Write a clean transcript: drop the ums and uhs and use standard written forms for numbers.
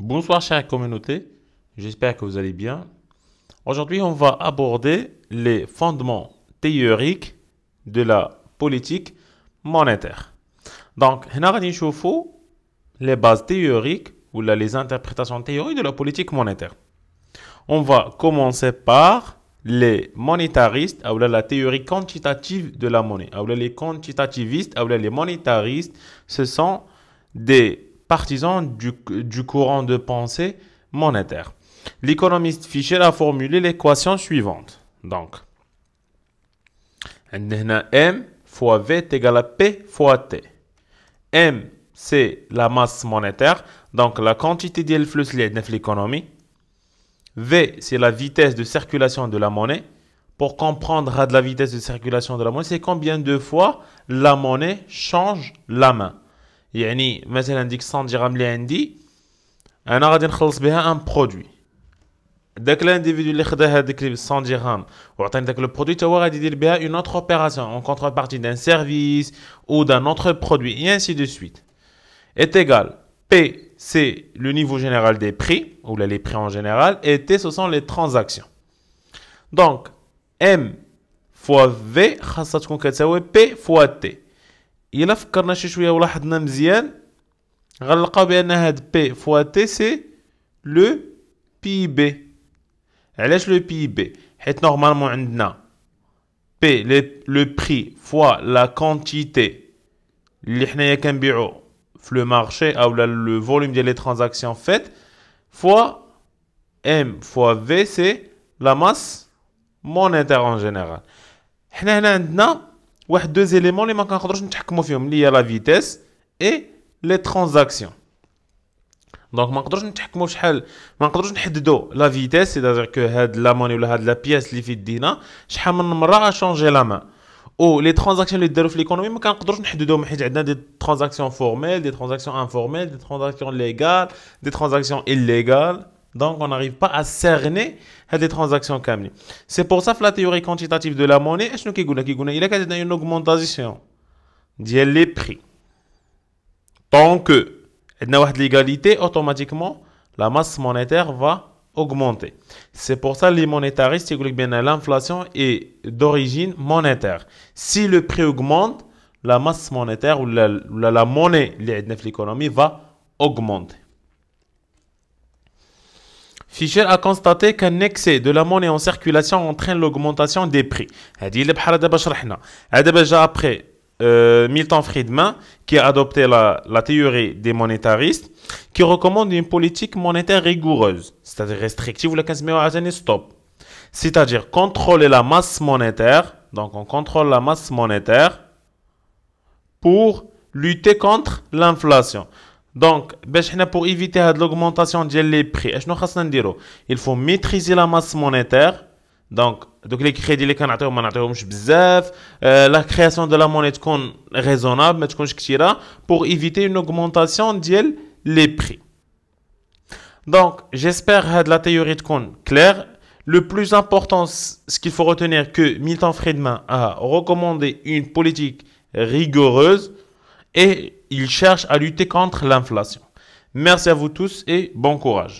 Bonsoir chère communauté, j'espère que vous allez bien. Aujourd'hui, on va aborder les fondements théoriques de la politique monétaire. Donc, on va voir les bases théoriques ou les interprétations théoriques de la politique monétaire. On va commencer par les monétaristes, ou la théorie quantitative de la monnaie. Ou les quantitativistes, ou les monétaristes, ce sont des partisans du courant de pensée monétaire. L'économiste Fischer a formulé l'équation suivante. Donc, M fois V est égal à P fois T. M, c'est la masse monétaire, donc la quantité de flux de l'économie. V, c'est la vitesse de circulation de la monnaie. Pour comprendre la vitesse de circulation de la monnaie, c'est combien de fois la monnaie change la main. يعني مثلا ديك 100 درهم اللي عندي انا غادي نخلص بها ان برودوي داك لانديفيدو اللي خدا هذيك 100 درهم وعطاني داك لو برودوي تا هو غادي يدير بها اون اوتر اوبيراسيون اون contrepartie d'un service ou d'un autre produit et ainsi de suite est égal P c'est le niveau général des prix ou les prix en général et T ce sont les transactions donc M fois V خاصها تكون كتساوي P fois T إلا فكرنا شي شويه ولاحظنا مزيان غنلقاو بان هاد بي فوا تي سي لو بي بي. علاش لو بي بي؟ حيت نورمالمون عندنا بي لو بري فوا لا كونتيتي اللي حنايا كنبيعو في لو مارشي او لو فوليوم ديال لي ترانزاكسيون فيت فوا ام فوا في سي لا ماس مونيتير ان جينيرال. حنا هنا عندنا واحد دو زيليمون اللي ما كنقدروش نتحكموا فيهم اللي هي لا فيتيس اي لي ترانزاكسيون. دونك ما نقدروش نتحكموا شحال ما نقدروش نحددوا لا فيتيس سيتادير كو هاد لا موني ولا هاد لا بياس اللي في يدينا شحال من مره شونجي لا مان او لي ترانزاكسيون اللي داروا في ليكونومي ما كنقدروش نحددوهم حيت عندنا دي ترانزاكسيون فورميل دي ترانزاكسيون انفورميل دي ترانزاكسيون ليغال دي ترانزاكسيون إليغال. Donc, on n'arrive pas à cerner les transactions كاملين. C'est pour ça que la théorie quantitative de la monnaie, شنو كيقول إلا كانت une augmentation ديال les prix. Tant que عندنا واحد l'égalité, automatiquement, la masse monétaire va augmenter. C'est pour ça que les monétaristes disent que l'inflation est d'origine monétaire. Si le prix augmente, la masse monétaire ou la monnaie اللي عندنا في l'économie va augmenter. Fischer a constaté qu'un excès de la monnaie en circulation entraîne l'augmentation des prix. هذه اللي بحال دابا شرحنا. دابا جا après Milton Friedman qui a adopté la théorie des monétaristes qui recommande une politique monétaire rigoureuse, c'est-à-dire restrictive ou la كنسميوها عاوتاني stop. C'est-à-dire contrôler la masse monétaire, donc on contrôle la masse monétaire pour lutter contre l'inflation. Donc, pour éviter l'augmentation des prix, il faut maîtriser la masse monétaire. Donc les crédits les la création de la monnaie est raisonnable, pour éviter une augmentation des prix. Donc, j'espère que la théorie est claire. Le plus important, ce qu'il faut retenir, que Milton Friedman a recommandé une politique rigoureuse et il cherche à lutter contre l'inflation. Merci à vous tous et bon courage.